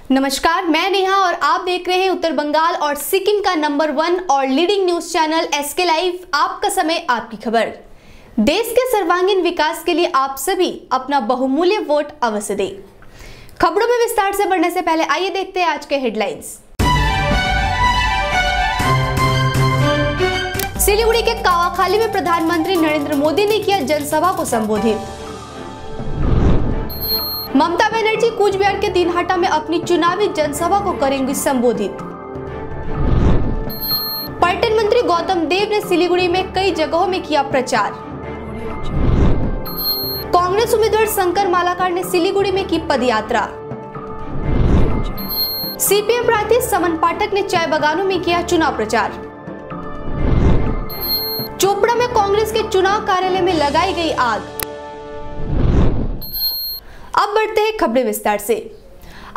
नमस्कार, मैं नेहा और आप देख रहे हैं उत्तर बंगाल और सिक्किम का नंबर 1 और leading news channel SK live. आपका समय, आपकी खबर। देश के सर्वांगीण विकास के लिए आप सभी अपना बहुमूल्य वोट अवश्य दें। खबरों में विस्तार से बढ़ने से पहले आइए देखते हैं आज के हेडलाइंस। सिलीगुड़ी के कावाखाली में प्रधानमंत्री नरेंद्र मोदी ने किया जनसभा को संबोधित। ममता बनर्जी कूच बिहार के दिनहाटा में अपनी चुनावी जनसभा को करेंगी संबोधित। पर्यटन मंत्री गौतम देव ने सिलीगुड़ी में कई जगहों में किया प्रचार। कांग्रेस उम्मीदवार शंकर मालाकार ने सिलीगुड़ी में की पदयात्रा। सीपीएम प्रार्थी समन पाठक ने चाय बागानों में किया चुनाव प्रचार। चोपड़ा में कांग्रेस के चुनाव कार्यालय में लगाई गई आग। अब बढ़ते हैं खबरें विस्तार से।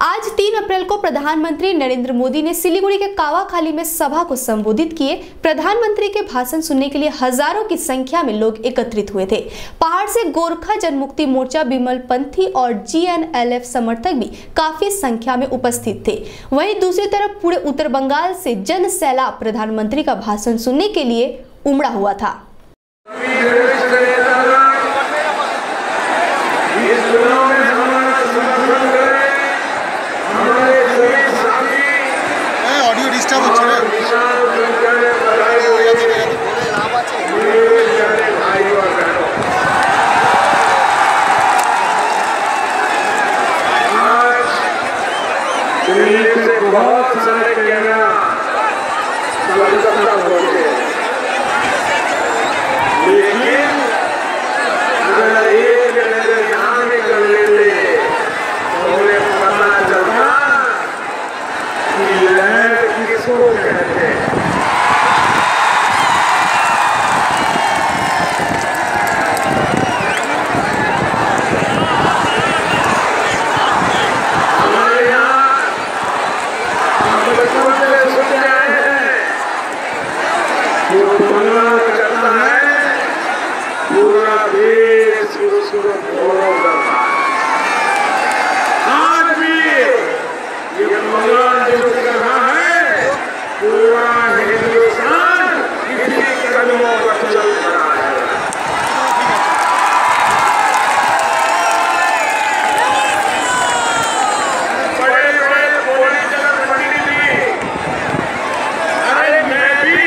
आज 3 अप्रैल को प्रधानमंत्री नरेंद्र मोदी ने सिलीगुड़ी के कावाखाली में सभा को संबोधित किए। प्रधानमंत्री के भाषण सुनने के लिए हजारों की संख्या में लोग एकत्रित हुए थे। पहाड़ से गोरखा जनमुक्ति मोर्चा, विमल पंथी और जीएनएलएफ समर्थक भी काफी संख्या में उपस्थित थे। वहीं दूसरी तरफ पूरे उत्तर बंगाल से जन सैलाब प्रधानमंत्री का भाषण सुनने के लिए उमड़ा हुआ था। बहुत सारे कैमरा लेकिन अगर एक नजर यहाँ में कर लेते तो उन्हें पता चलता कि लहर किसको कहते हैं। पूरा देश उसको गौरव करता है। आज भी ये भगवान जो कर रहा है, पूरा हिंदुस्तान इसी कदमों पर चल रहा है। बड़े बड़े पॉलिटिकल पंडित भी, अरे मैं भी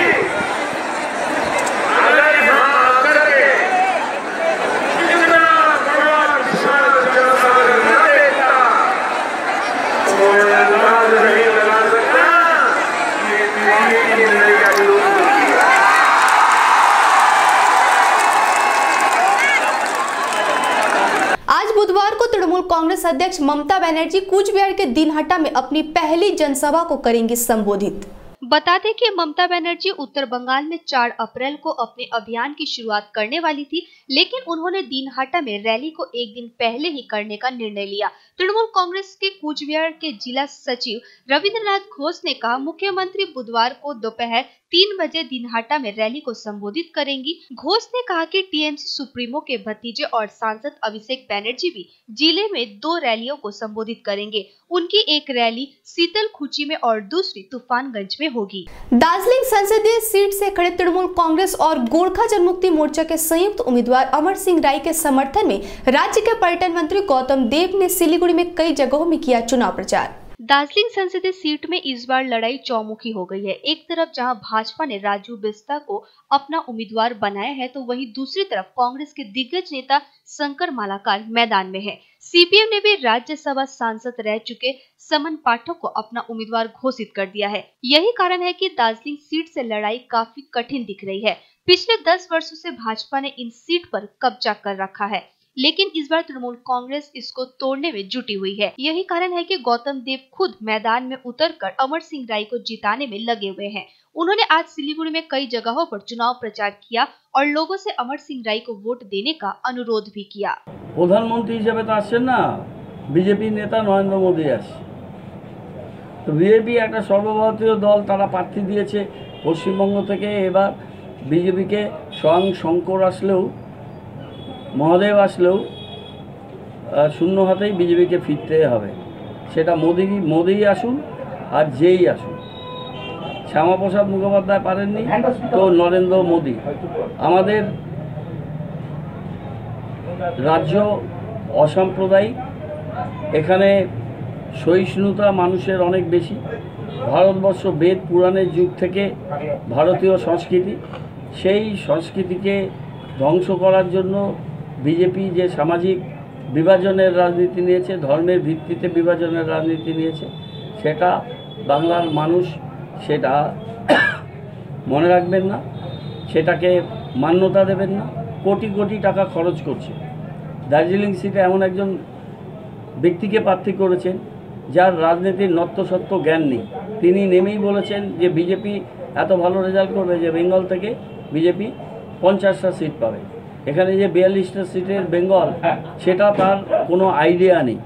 बुधवार को तृणमूल कांग्रेस अध्यक्ष ममता बनर्जी कूच बिहार के दिनहाटा में अपनी पहली जनसभा को करेंगी संबोधित। बता दें कि ममता बनर्जी उत्तर बंगाल में 4 अप्रैल को अपने अभियान की शुरुआत करने वाली थी, लेकिन उन्होंने दिनहाटा में रैली को एक दिन पहले ही करने का निर्णय लिया। तृणमूल कांग्रेस के कूच बिहार के जिला सचिव रविंद्रनाथ घोष ने कहा, मुख्यमंत्री बुधवार को दोपहर 3 बजे दिनहाटा में रैली को संबोधित करेंगी। घोष ने कहा कि टीएमसी सुप्रीमो के भतीजे और सांसद अभिषेक बनर्जी भी जिले में 2 रैलियों को संबोधित करेंगे। उनकी एक रैली शीतलकुची में और दूसरी तूफानगंज में होगी। दार्जिलिंग संसदीय सीट से खड़े तृणमूल कांग्रेस और गोरखा जनमुक्ति मोर्चा के संयुक्त उम्मीदवार अमर सिंह राय के समर्थन में राज्य के पर्यटन मंत्री गौतम देव ने सिलीगुड़ी में कई जगहों में किया चुनाव प्रचार। दार्जिलिंग संसदीय सीट में इस बार लड़ाई चौमुखी हो गई है। एक तरफ जहां भाजपा ने राजू बिस्ता को अपना उम्मीदवार बनाया है, तो वहीं दूसरी तरफ कांग्रेस के दिग्गज नेता शंकर मालाकार मैदान में है। सीपीएम ने भी राज्यसभा सांसद रह चुके समन पाठक को अपना उम्मीदवार घोषित कर दिया है। यही कारण है कि दार्जिलिंग सीट से लड़ाई काफी कठिन दिख रही है। पिछले 10 वर्षों से भाजपा ने इन सीट पर कब्जा कर रखा है, लेकिन इस बार तृणमूल कांग्रेस इसको तोड़ने में जुटी हुई है। यही कारण है कि गौतम देव खुद मैदान में उतरकर अमर सिंह राय को जिताने में लगे हुए हैं। उन्होंने आज सिलीगुड़ी में कई जगहों पर चुनाव प्रचार किया और लोगों से अमर सिंह राय को वोट देने का अनुरोध भी किया। प्रधानमंत्री हिसेबे तो आছেন না বিজেপি নেতা নরেন্দ্র মোদি আছে, তো বিজেপি একটা সর্বভারতীয় দল, তারা প্রার্থী দিয়েছে পশ্চিমবঙ্গ থেকে। এবার বিজেপিকে স্বয়ং শঙ্কর আসলেও মহাদেব আসলেও শূন্য হাতেই বিজেপিকে ফিরতে হবে। সেটা মোদিই আসুন আর যেই আসুন। শ্যামাপ্রসাদ মুখোপাধ্যায় পারেননি তো নরেন্দ্র মোদী। আমাদের রাজ্য অসাম্প্রদায়িক, এখানে সহিষ্ণুতা মানুষের অনেক বেশি। ভারতবর্ষ বেদ পুরাণের যুগ থেকে ভারতীয় সংস্কৃতি, সেই সংস্কৃতিকে ধ্বংস করার জন্য বিজেপি যে সামাজিক বিভাজনের রাজনীতি নিয়েছে, ধর্মের ভিত্তিতে বিভাজনের রাজনীতি নিয়েছে, সেটা বাংলার মানুষ সেটা মনে রাখবেন না, সেটাকে মান্যতা দেবেন না। কোটি কোটি টাকা খরচ করছে। দার্জিলিং সিটে এমন একজন ব্যক্তিকে প্রার্থী করেছেন যার রাজনীতির নত্যসত্ত্ব জ্ঞান নেই। তিনি নেমেই বলেছেন যে বিজেপি এত ভালো রেজাল্ট করবে যে বেঙ্গল থেকে বিজেপি 50টা সিট পাবে। এখানে যে 42টা सीटेर बेंगल सेटा तार कोनो आइडिया नहीं।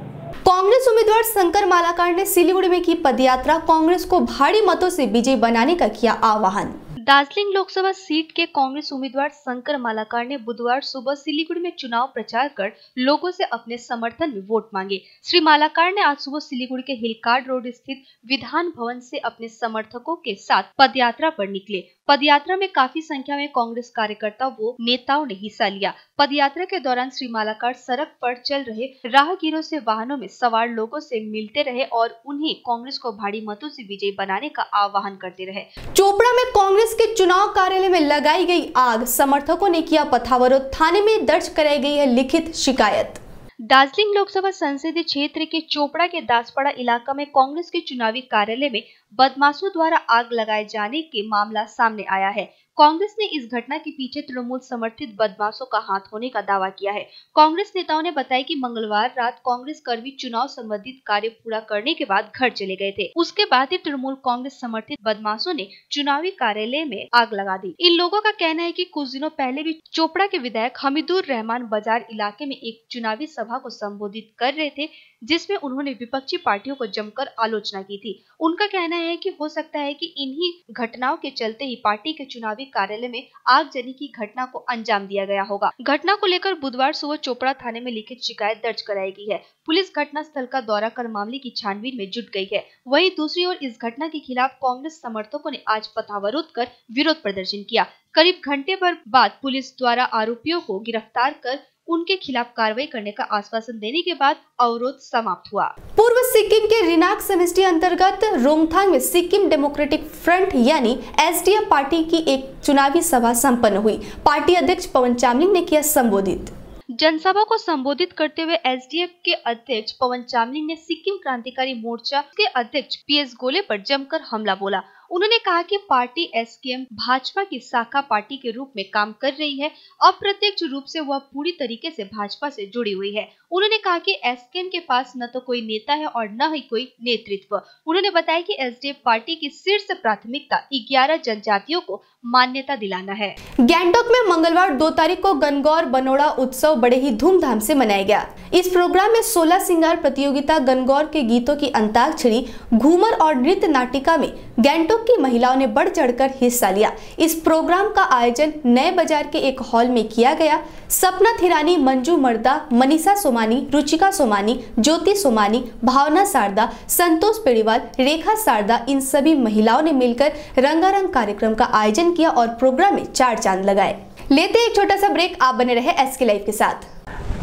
कांग्रेस उम्मीदवार शंकर मालाकार ने सिलीगुड़ी में की पदयात्रा, कांग्रेस को भारी मतों से विजयी बनाने का किया आह्वान। दार्जिलिंग लोकसभा सीट के कांग्रेस उम्मीदवार शंकर मालाकार ने बुधवार सुबह सिलीगुड़ी में चुनाव प्रचार कर लोगों से अपने समर्थन में वोट मांगे। श्री मालाकार ने आज सुबह सिलीगुड़ी के हिलकार्ड रोड स्थित विधान भवन से अपने समर्थकों के साथ पदयात्रा पर निकले। पदयात्रा में काफी संख्या में कांग्रेस कार्यकर्ता व नेताओं ने हिस्सा लिया। पदयात्रा के दौरान श्री मालाकार सड़क पर चल रहे राहगीरों से, वाहनों में सवार लोगों से मिलते रहे और उन्हें कांग्रेस को भारी मतों से विजयी बनाने का आह्वान करते रहे। चोपड़ा में कांग्रेस के चुनाव कार्यालय में लगाई गई आग, समर्थकों ने किया पथावरोध, थाने में दर्ज कराई गई है लिखित शिकायत। दार्जिलिंग लोकसभा संसदीय क्षेत्र के चोपड़ा के दासपाड़ा इलाका में कांग्रेस के चुनावी कार्यालय में बदमाशों द्वारा आग लगाए जाने के मामला सामने आया है। कांग्रेस ने इस घटना के पीछे तृणमूल समर्थित बदमाशों का हाथ होने का दावा किया है। कांग्रेस नेताओं ने बताया कि मंगलवार रात कांग्रेस कर्मी चुनाव संबंधित कार्य पूरा करने के बाद घर चले गए थे। उसके बाद ही तृणमूल कांग्रेस समर्थित बदमाशों ने चुनावी कार्यालय में आग लगा दी। इन लोगों का कहना है कि कुछ दिनों पहले भी चोपड़ा के विधायक हमीदुर रहमान बाजार इलाके में एक चुनावी सभा को संबोधित कर रहे थे, जिसमें उन्होंने विपक्षी पार्टियों को जमकर आलोचना की थी। उनका कहना है कि हो सकता है कि इन्हीं घटनाओं के चलते ही पार्टी के चुनावी कार्यालय में आगजनी की घटना को अंजाम दिया गया होगा। घटना को लेकर बुधवार सुबह चोपड़ा थाने में लिखित शिकायत दर्ज कराई गई है। पुलिस घटना स्थल का दौरा कर मामले की छानबीन में जुट गई है। वहीं दूसरी ओर इस घटना के खिलाफ कांग्रेस समर्थकों ने आज पथावरोध कर विरोध प्रदर्शन किया। करीब घंटे भर बाद पुलिस द्वारा आरोपियों को गिरफ्तार कर उनके खिलाफ कार्रवाई करने का आश्वासन देने के बाद अवरोध समाप्त हुआ। पूर्व सिक्किम के रिनाक समष्टि अंतर्गत रोंगथांग में सिक्किम डेमोक्रेटिक फ्रंट यानी एसडीएफ पार्टी की एक चुनावी सभा संपन्न हुई। पार्टी अध्यक्ष पवन चामलिंग ने किया संबोधित। जनसभा को संबोधित करते हुए एसडीएफ के अध्यक्ष पवन चामलिंग ने सिक्किम क्रांतिकारी मोर्चा के अध्यक्ष पीएस गोले पर जमकर हमला बोला। उन्होंने कहा कि पार्टी एसकेएम भाजपा की शाखा पार्टी के रूप में काम कर रही है। अप्रत्यक्ष रूप से वह पूरी तरीके से भाजपा से जुड़ी हुई है। उन्होंने कहा कि एसकेएम के पास न तो कोई नेता है और न ही कोई नेतृत्व। उन्होंने बताया कि एसडीएफ पार्टी की शीर्ष प्राथमिकता 11 जनजातियों को मान्यता दिलाना है। गैंगटॉक में मंगलवार 2 तारीख को गणगौर बनोड़ा उत्सव बड़े ही धूमधाम से मनाया गया। इस प्रोग्राम में 16 श्रृंगार प्रतियोगिता, गणगौर के गीतों की अंताक्षरी, घूमर और नृत्य नाटिका में गैंगटॉक की महिलाओं ने बढ़ चढ़कर हिस्सा लिया। इस प्रोग्राम का आयोजन नए बाजार के एक हॉल में किया गया। सपना थिरानी, मंजू मर्दा, मनीषा सोमानी, रुचिका सोमानी, ज्योति सोमानी, भावना सारदा, संतोष पेड़ीवाल, रेखा सारदा, इन सभी महिलाओं ने मिलकर रंगारंग कार्यक्रम का आयोजन किया और प्रोग्राम में 4 चांद लगाए। लेते एक छोटा सा ब्रेक, आप बने रहे एसके लाइव के साथ।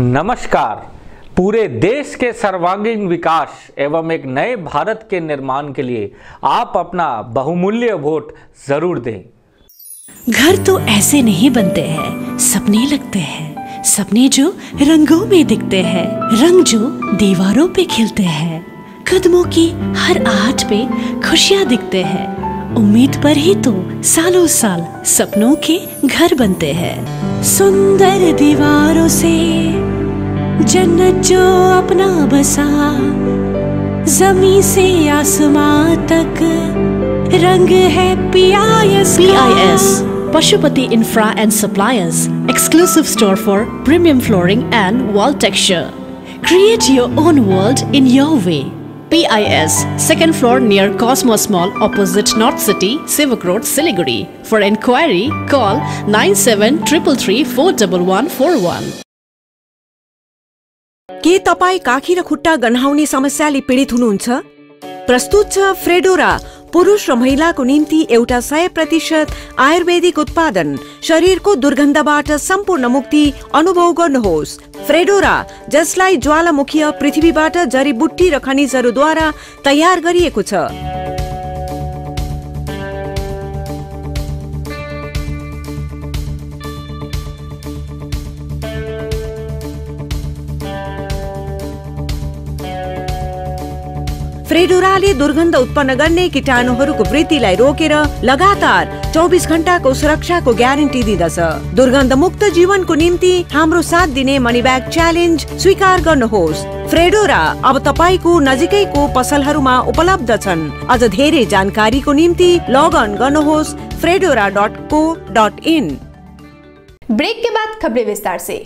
नमस्कार। पूरे देश के सर्वांगीण विकास एवं एक नए भारत के निर्माण के लिए आप अपना बहुमूल्य वोट जरूर दें। घर तो ऐसे नहीं बनते हैं, सपने लगते हैं। सपने जो रंगों में दिखते हैं, रंग जो दीवारों पे खिलते हैं। कदमों की हर आहट पे खुशियाँ दिखते हैं। उम्मीद पर ही तो सालों साल सपनों के घर बनते हैं। सुंदर दीवारों से जन्नत जो अपना बसा, जमीन से आसमां तक रंग है PIS। Pashupati Infra and Suppliers, exclusive store for premium flooring and wall texture. Create your own world in your way. PIS, second floor near Cosmos Mall, opposite North City, Sivak Road, Siliguri. For enquiry, call 9733341141. के तपाई काखी र खुट्टा गन्हाउने समस्याले पीडित हुनुहुन्छ? प्रस्तुत छ फ्रेडोरा, पुरुष र महिलाको निम्ति एउटा 100% आयुर्वेदिक उत्पादन। शरीरको दुर्गन्धबाट सम्पूर्ण मुक्ति अनुभव गर्नुहोस्। फ्रेडोरा, जसलाई ज्वालामुखीय पृथ्वीबाट जडीबुट्टी र खनिजहरूद्वारा तयार गरिएको छ। फ्रेडोराले दुर्गन्ध उत्पन्न गर्ने कीटाणुहरूको वृद्धिलाई रोकेर लगातार 24 घण्टाको सुरक्षाको ग्यारेन्टी दिँदछ। दुर्गन्ध मुक्त जीवनको निम्ति हाम्रो 7 दिने मनी ब्याग च्यालेन्ज स्वीकार गर्नुहोस्। फ्रेडोरा अब तपाईको नजिकैको पसलहरूमा उपलब्ध छन्। अझ धेरै जानकारीको निम्ति लगअन गर्नुहोस् fredora.co.in। ब्रेक के बाद खबरें विस्तार से।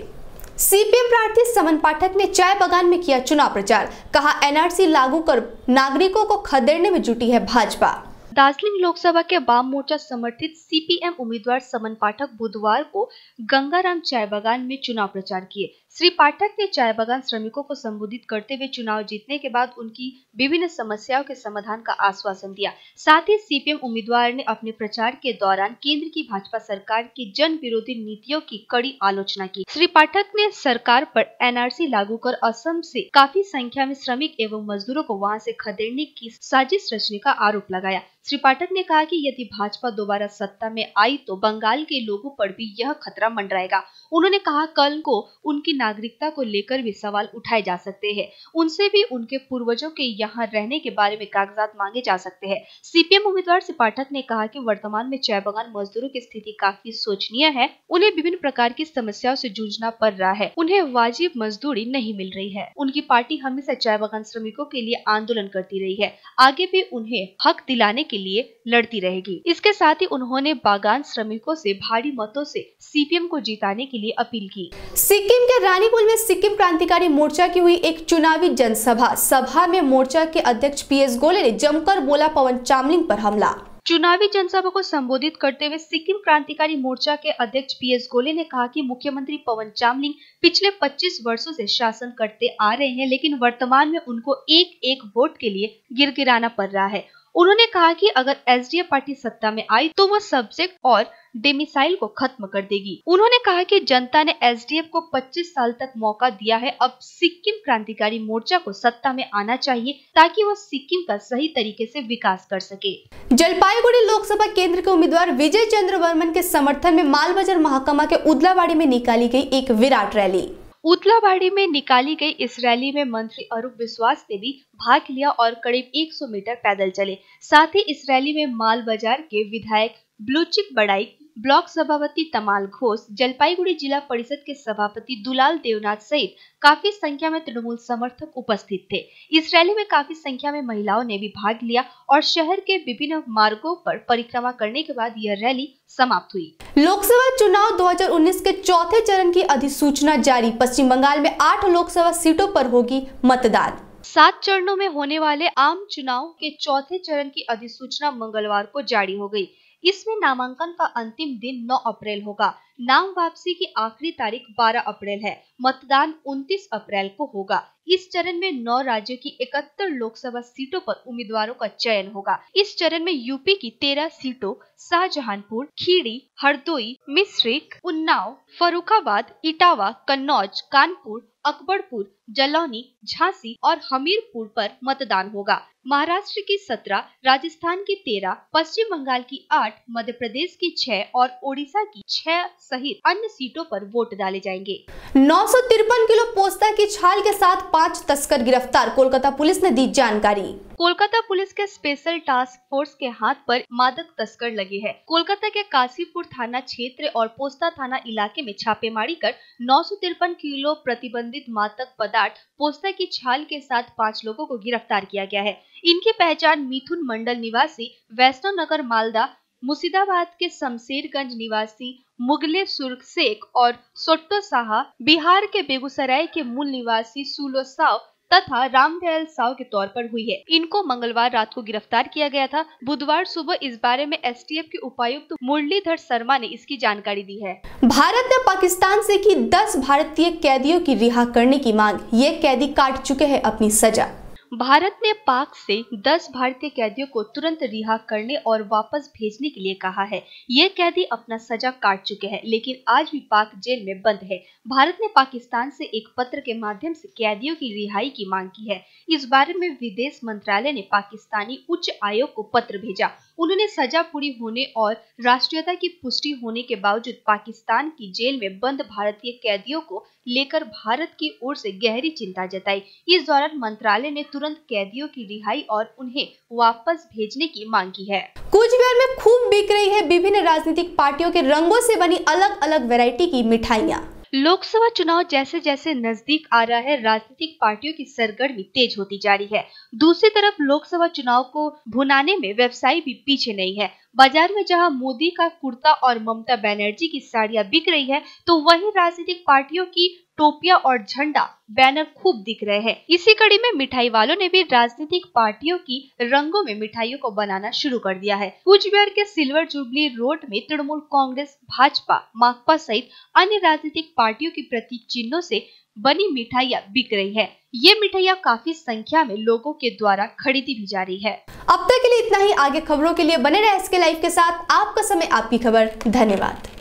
सीपीएम प्रार्थी समन पाठक ने चाय बागान में किया चुनाव प्रचार, कहा एनआरसी लागू कर नागरिकों को खदेड़ने में जुटी है भाजपा। दार्जिलिंग लोकसभा के वाम मोर्चा समर्थित सीपीएम उम्मीदवार समन पाठक बुधवार को गंगाराम चाय बागान में चुनाव प्रचार किए। श्री पाठक ने चाय बागान श्रमिकों को संबोधित करते हुए चुनाव जीतने के बाद उनकी विभिन्न समस्याओं के समाधान का आश्वासन दिया। साथ ही सीपीएम उम्मीदवार ने अपने प्रचार के दौरान केंद्र की भाजपा सरकार की जन विरोधी नीतियों की कड़ी आलोचना की। श्री पाठक ने सरकार पर एनआरसी लागू कर असम से काफी संख्या में श्रमिक एवं मजदूरों को वहां से खदेड़ने की साजिश रचने का आरोप लगाया। श्री पाठक ने कहा कि यदि भाजपा दोबारा सत्ता में आई तो बंगाल के लोगों पर भी यह खतरा मंडराएगा। उन्होंने कहा कल को उनकी नागरिकता को लेकर भी सवाल उठाए जा सकते हैं, उनसे भी उनके पूर्वजों के यहाँ रहने के बारे में कागजात मांगे जा सकते हैं। सीपीएम उम्मीदवार श्री पाठक ने कहा कि वर्तमान में चाय बागान मजदूरों की स्थिति काफी शोचनीय है। उन्हें विभिन्न प्रकार की समस्याओं से जूझना पड़ रहा है, उन्हें वाजिब मजदूरी नहीं मिल रही है। उनकी पार्टी हमेशा चाय बागान श्रमिकों के लिए आंदोलन करती रही है, आगे भी उन्हें हक दिलाने के लिए लड़ती रहेगी। इसके साथ ही उन्होंने बागान श्रमिकों से भारी मतों से सीपीएम को जिताने के लिए अपील की। सिक्किम के रानीपुल में सिक्किम क्रांतिकारी मोर्चा की हुई एक चुनावी जनसभा में मोर्चा के अध्यक्ष पीएस गोले ने जमकर बोला पवन चामलिंग पर हमला। चुनावी जनसभा को संबोधित करते हुए सिक्किम क्रांतिकारी मोर्चा के अध्यक्ष पीएस गोले ने कहा कि मुख्यमंत्री पवन चामलिंग पिछले 25 वर्षों से शासन करते आ रहे हैं, लेकिन वर्तमान में उनको एक वोट के लिए गिड़गिड़ाना पड़ रहा है। उन्होंने कहा कि अगर एसडीएफ पार्टी सत्ता में आई तो वो सब्जेक्ट और डेमिसाइल को खत्म कर देगी। उन्होंने कहा कि जनता ने एसडीएफ को 25 साल तक मौका दिया है, अब सिक्किम क्रांतिकारी मोर्चा को सत्ता में आना चाहिए ताकि वो सिक्किम का सही तरीके से विकास कर सके। जलपाईगुड़ी लोकसभा केंद्र के उम्मीदवार विजय चंद्र वर्मन के समर्थन में मालबाजार महाकमा के उदलावाड़ी में निकाली गई एक विराट रैली। उदलावाड़ी में निकाली गई इस रैली में मंत्री अरूप विश्वास ने भी भाग लिया और करीब 100 मीटर पैदल चले। साथ ही इस रैली में मालबाजार के विधायक ब्लूचिक बड़ाई, ब्लॉक सभापति तमाल घोष, जलपाईगुड़ी जिला परिषद के सभापति दुलाल देवनाथ सहित काफी संख्या में तृणमूल समर्थक उपस्थित थे। इस रैली में काफी संख्या में महिलाओं ने भी भाग लिया और शहर के विभिन्न मार्गों पर परिक्रमा करने के बाद यह रैली समाप्त हुई। लोकसभा चुनाव 2019 के चौथे चरण की अधिसूचना जारी। पश्चिम बंगाल में 8 लोकसभा सीटों पर होगी मतदान। 7 चरणों में होने वाले आम चुनाव के चौथे चरण की अधिसूचना मंगलवार को जारी हो गई। इसमें नामांकन का अंतिम दिन 9 अप्रैल होगा। नाम वापसी की आखिरी तारीख 12 अप्रैल है। मतदान 29 अप्रैल को होगा। इस चरण में 9 राज्यों की 71 लोकसभा सीटों पर उम्मीदवारों का चयन होगा। इस चरण में यूपी की 13 सीटों शाहजहांपुर, खीरी, हरदोई, मिश्रिख, उन्नाव, फर्रुखाबाद, इटावा, कन्नौज, कानपुर, अकबरपुर, जलौनी, झांसी और हमीरपुर पर मतदान होगा। महाराष्ट्र की 17, राजस्थान की 13, पश्चिम बंगाल की 8, मध्य प्रदेश की 6 और ओडिशा की 6 सहित अन्य सीटों पर वोट डाले जाएंगे। 953 किलो पोस्ता की छाल के साथ 5 तस्कर गिरफ्तार, कोलकाता पुलिस ने दी जानकारी। कोलकाता पुलिस के स्पेशल टास्क फोर्स के हाथ पर मादक तस्कर लगे हैं। कोलकाता के काशीपुर थाना क्षेत्र और पोस्ता थाना इलाके में छापेमारी कर 953 किलो प्रतिबंधित मादक पदार्थ पोस्ता की छाल के साथ 5 लोगों को गिरफ्तार किया गया है। इनकी पहचान मिथुन मंडल निवासी वैष्णव नगर मालदा, मुर्शिदाबाद के शमशेरगंज निवासी मुगले सुर्ख शेख और सोट्टो साहा, बिहार के बेगूसराय के मूल निवासी सुलो साव, तथा रामदयाल साव के तौर पर हुई है। इनको मंगलवार रात को गिरफ्तार किया गया था। बुधवार सुबह इस बारे में एसटीएफ के उपायुक्त मुरलीधर शर्मा ने इसकी जानकारी दी है। भारत ने पाकिस्तान से की 10 भारतीय कैदियों की रिहा करने की मांग। ये कैदी काट चुके हैं अपनी सजा। भारत ने पाक से 10 भारतीय कैदियों को तुरंत रिहा करने और वापस भेजने के लिए कहा है। ये कैदी अपना सजा काट चुके हैं, लेकिन आज भी पाक जेल में बंद है। भारत ने पाकिस्तान से एक पत्र के माध्यम से कैदियों की रिहाई की मांग की है। इस बारे में विदेश मंत्रालय ने पाकिस्तानी उच्च आयोग को पत्र भेजा। उन्होंने सजा पूरी होने और राष्ट्रीयता की पुष्टि होने के बावजूद पाकिस्तान की जेल में बंद भारतीय कैदियों को लेकर भारत की ओर से गहरी चिंता जताई। इस दौरान मंत्रालय ने तुरंत कैदियों की रिहाई और उन्हें वापस भेजने की मांग की है। कूच बिहार में खूब बिक रही है विभिन्न राजनीतिक पार्टियों के रंगों से बनी अलग अलग वैरायटी की मिठाइयाँ। लोकसभा चुनाव जैसे जैसे नजदीक आ रहा है, राजनीतिक पार्टियों की सरगर्मी तेज होती जा रही है। दूसरी तरफ लोकसभा चुनाव को भुनाने में व्यवसायी भी पीछे नहीं है। बाजार में जहां मोदी का कुर्ता और ममता बनर्जी की साड़ियां बिक रही है, तो वहीं राजनीतिक पार्टियों की टोपियां और झंडा बैनर खूब दिख रहे हैं। इसी कड़ी में मिठाई वालों ने भी राजनीतिक पार्टियों की रंगों में मिठाइयों को बनाना शुरू कर दिया है। कूच बिहार के सिल्वर जुबली रोड में तृणमूल कांग्रेस, भाजपा, माकपा सहित अन्य राजनीतिक पार्टियों की प्रतीक चिन्हों से बनी मिठाइयाँ बिक रही है। ये मिठाइयाँ काफी संख्या में लोगों के द्वारा खरीदी भी जा रही है। अब तक के लिए इतना ही। आगे खबरों के लिए बने रहे SK लाइव के साथ। आपका समय, आपकी खबर। धन्यवाद।